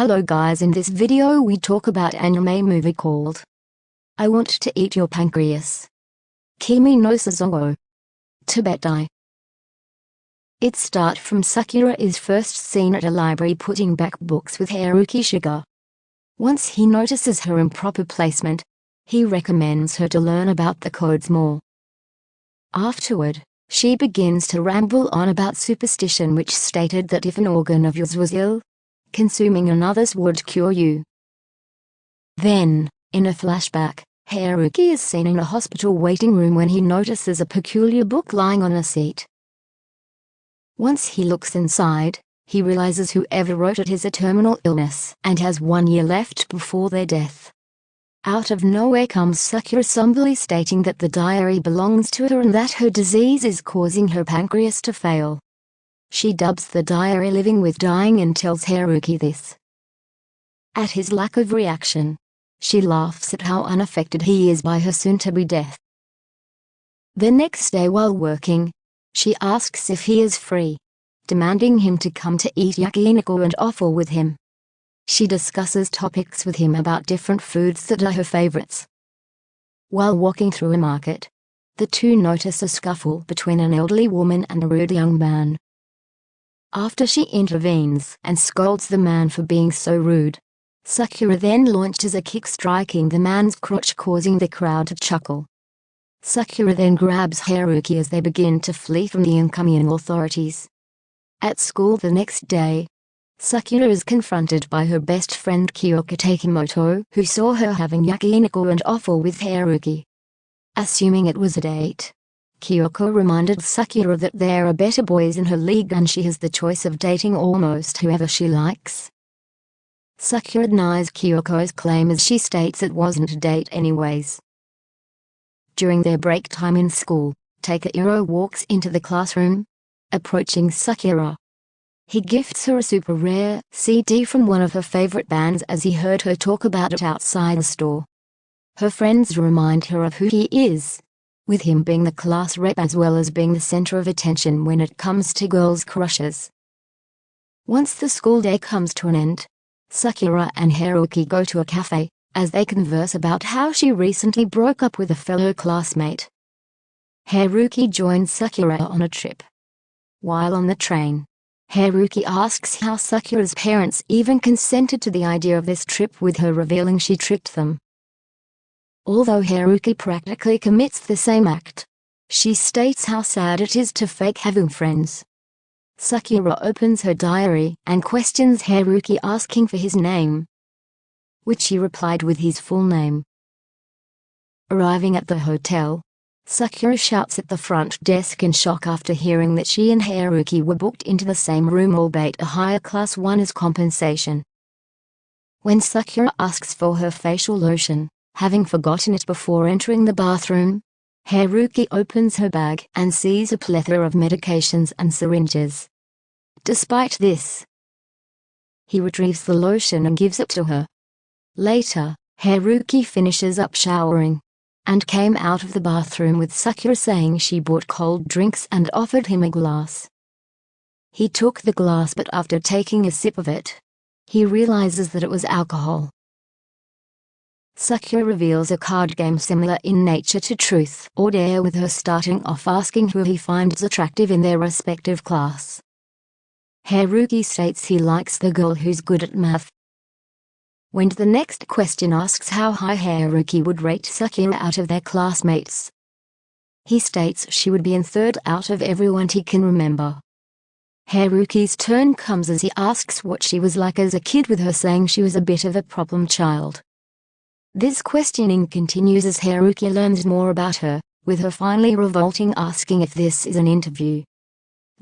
Hello guys, in this video we talk about anime movie called I Want to Eat Your Pancreas. Kimi no Sazongo. Tibet. It starts from Sakura is first seen at a library putting back books with Haruki Sugar. Once he notices her improper placement, he recommends her to learn about the codes more. Afterward, she begins to ramble on about superstition which stated that if an organ of yours was ill, consuming another's would cure you. Then, in a flashback, Haruki is seen in a hospital waiting room when he notices a peculiar book lying on a seat. Once he looks inside, he realizes whoever wrote it is a terminal illness and has 1 year left before their death. Out of nowhere comes Sakura somberly stating that the diary belongs to her and that her disease is causing her pancreas to fail. She dubs the diary living with dying and tells Haruki this. At his lack of reaction, she laughs at how unaffected he is by her soon-to-be death. The next day while working, she asks if he is free, demanding him to come to eat yakiniku and offal with him. She discusses topics with him about different foods that are her favorites. While walking through a market, the two notice a scuffle between an elderly woman and a rude young man. After she intervenes and scolds the man for being so rude, Sakura then launches a kick striking the man's crotch, causing the crowd to chuckle. Sakura then grabs Haruki as they begin to flee from the incoming authorities. At school the next day, Sakura is confronted by her best friend Kyoko Takimoto, who saw her having yakiniku and offal with Haruki. Assuming it was a date, Kyoko reminded Sakura that there are better boys in her league and she has the choice of dating almost whoever she likes. Sakura denies Kyoko's claim as she states it wasn't a date anyways. During their break time in school, Takahiro walks into the classroom, approaching Sakura. He gifts her a super rare CD from one of her favorite bands as he heard her talk about it outside the store. Her friends remind her of who he is, with him being the class rep as well as being the center of attention when it comes to girls' crushes. Once the school day comes to an end, Sakura and Haruki go to a cafe, as they converse about how she recently broke up with a fellow classmate. Haruki joins Sakura on a trip. While on the train, Haruki asks how Sakura's parents even consented to the idea of this trip, with her revealing she tricked them. Although Haruki practically commits the same act, she states how sad it is to fake having friends. Sakura opens her diary and questions Haruki, asking for his name, which he replied with his full name. Arriving at the hotel, Sakura shouts at the front desk in shock after hearing that she and Haruki were booked into the same room, albeit a higher class one, as compensation. When Sakura asks for her facial lotion, having forgotten it before entering the bathroom, Haruki opens her bag and sees a plethora of medications and syringes. Despite this, he retrieves the lotion and gives it to her. Later, Haruki finishes up showering and came out of the bathroom with Sakura saying she bought cold drinks and offered him a glass. He took the glass, but after taking a sip of it, he realizes that it was alcohol. Sakura reveals a card game similar in nature to Truth or Dare, with her starting off asking who he finds attractive in their respective class. Haruki states he likes the girl who's good at math. When the next question asks how high Haruki would rate Sakura out of their classmates, he states she would be in third out of everyone he can remember. Haruki's turn comes as he asks what she was like as a kid, with her saying she was a bit of a problem child. This questioning continues as Haruki learns more about her, with her finally revolting, asking if this is an interview.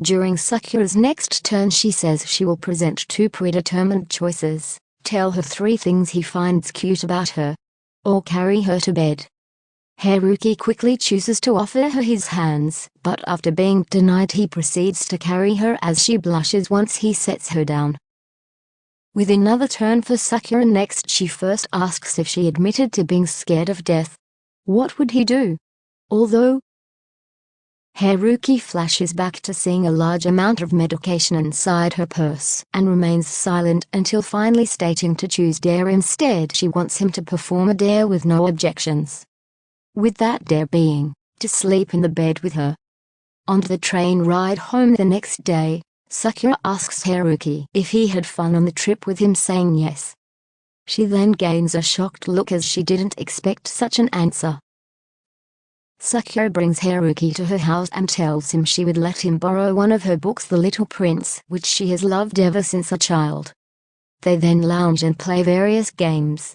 During Sakura's next turn, she says she will present 2 predetermined choices: tell her 3 things he finds cute about her, or carry her to bed. Haruki quickly chooses to offer her his hands, but after being denied he proceeds to carry her as she blushes once he sets her down. With another turn for Sakura next, she first asks if she admitted to being scared of death. What would he do? Although Haruki flashes back to seeing a large amount of medication inside her purse and remains silent until finally stating to choose dare instead. She wants him to perform a dare with no objections. With that dare being, to sleep in the bed with her. On the train ride home the next day, Sakura asks Haruki if he had fun on the trip with him, saying yes. She then gains a shocked look as she didn't expect such an answer. Sakura brings Haruki to her house and tells him she would let him borrow one of her books, The Little Prince, which she has loved ever since a child. They then lounge and play various games.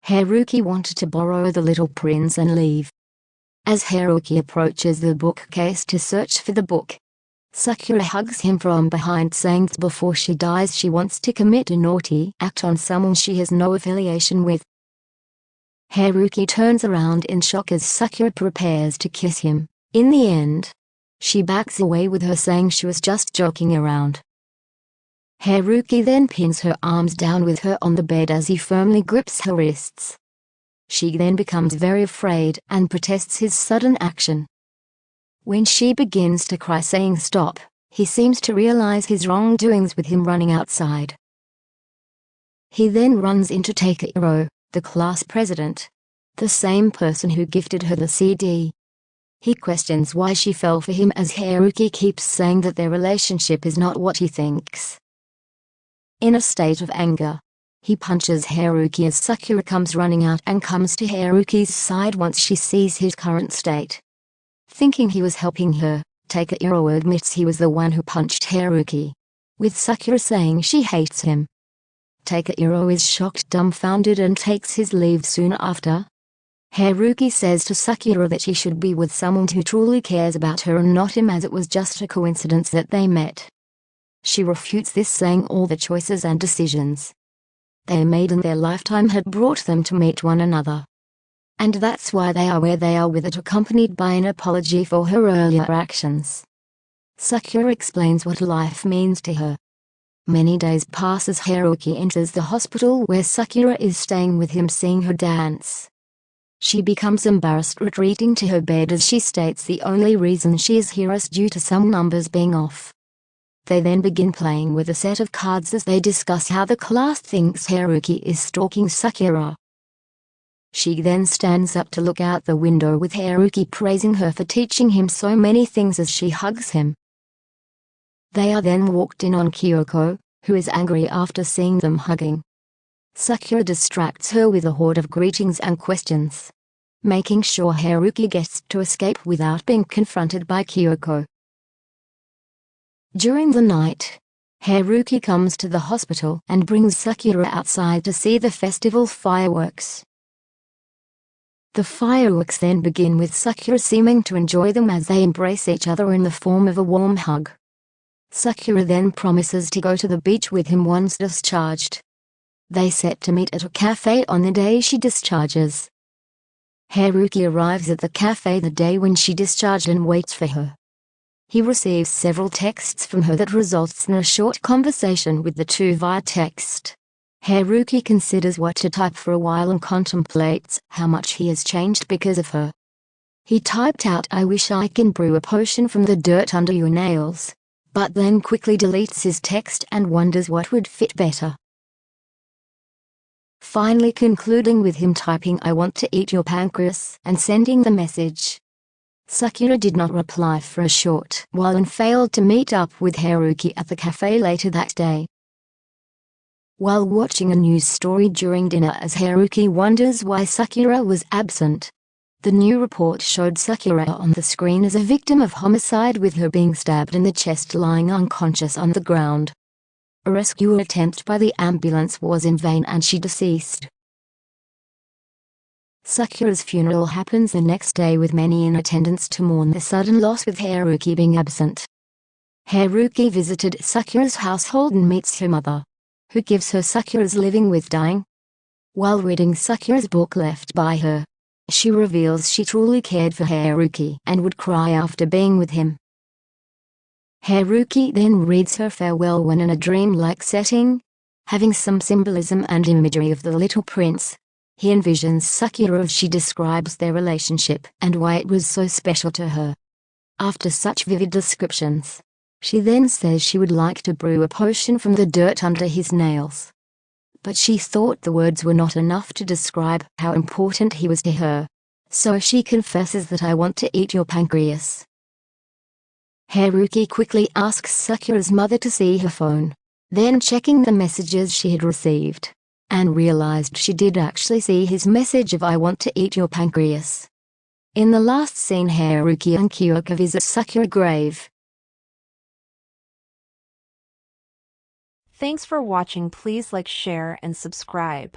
Haruki wanted to borrow The Little Prince and leave. As Haruki approaches the bookcase to search for the book, Sakura hugs him from behind, saying that before she dies she wants to commit a naughty act on someone she has no affiliation with. Haruki turns around in shock as Sakura prepares to kiss him. In the end, she backs away with her saying she was just joking around. Haruki then pins her arms down with her on the bed as he firmly grips her wrists. She then becomes very afraid and protests his sudden action. When she begins to cry saying stop, he seems to realize his wrongdoings with him running outside. He then runs into Takahiro, the class president, the same person who gifted her the CD. He questions why she fell for him as Haruki keeps saying that their relationship is not what he thinks. In a state of anger, he punches Haruki as Sakura comes running out and comes to Haruki's side once she sees his current state. Thinking he was helping her, Takahiro admits he was the one who punched Haruki, with Sakura saying she hates him. Takahiro is shocked, dumbfounded, and takes his leave soon after. Haruki says to Sakura that she should be with someone who truly cares about her and not him, as it was just a coincidence that they met. She refutes this, saying all the choices and decisions they made in their lifetime had brought them to meet one another. And that's why they are where they are, with it accompanied by an apology for her earlier actions. Sakura explains what life means to her. Many days pass as Haruki enters the hospital where Sakura is staying with him, seeing her dance. She becomes embarrassed, retreating to her bed as she states the only reason she is here is due to some numbers being off. They then begin playing with a set of cards as they discuss how the class thinks Haruki is stalking Sakura. She then stands up to look out the window with Haruki praising her for teaching him so many things as she hugs him. They are then walked in on Kyoko, who is angry after seeing them hugging. Sakura distracts her with a horde of greetings and questions, making sure Haruki gets to escape without being confronted by Kyoko. During the night, Haruki comes to the hospital and brings Sakura outside to see the festival fireworks. The fireworks then begin with Sakura seeming to enjoy them as they embrace each other in the form of a warm hug. Sakura then promises to go to the beach with him once discharged. They set to meet at a cafe on the day she discharges. Haruki arrives at the cafe the day when she discharged and waits for her. He receives several texts from her that results in a short conversation with the two via text. Haruki considers what to type for a while and contemplates how much he has changed because of her. He typed out, "I wish I can brew a potion from the dirt under your nails," but then quickly deletes his text and wonders what would fit better. Finally concluding with him typing, "I want to eat your pancreas," and sending the message. Sakura did not reply for a short while and failed to meet up with Haruki at the cafe later that day. While watching a news story during dinner as Haruki wonders why Sakura was absent, the new report showed Sakura on the screen as a victim of homicide, with her being stabbed in the chest, lying unconscious on the ground. A rescue attempt by the ambulance was in vain and she deceased. Sakura's funeral happens the next day with many in attendance to mourn the sudden loss, with Haruki being absent. Haruki visited Sakura's household and meets her mother, who gives her Sakura's living with dying. While reading Sakura's book left by her, she reveals she truly cared for Haruki and would cry after being with him. Haruki then reads her farewell when in a dream-like setting, having some symbolism and imagery of the Little Prince. He envisions Sakura as she describes their relationship and why it was so special to her. After such vivid descriptions, she then says she would like to brew a potion from the dirt under his nails. But she thought the words were not enough to describe how important he was to her. So she confesses that I want to eat your pancreas. Haruki quickly asks Sakura's mother to see her phone, then checking the messages she had received, and realized she did actually see his message of I want to eat your pancreas. In the last scene, Haruki and Kyoka visit Sakura's grave. Thanks for watching. Please like, share, and subscribe.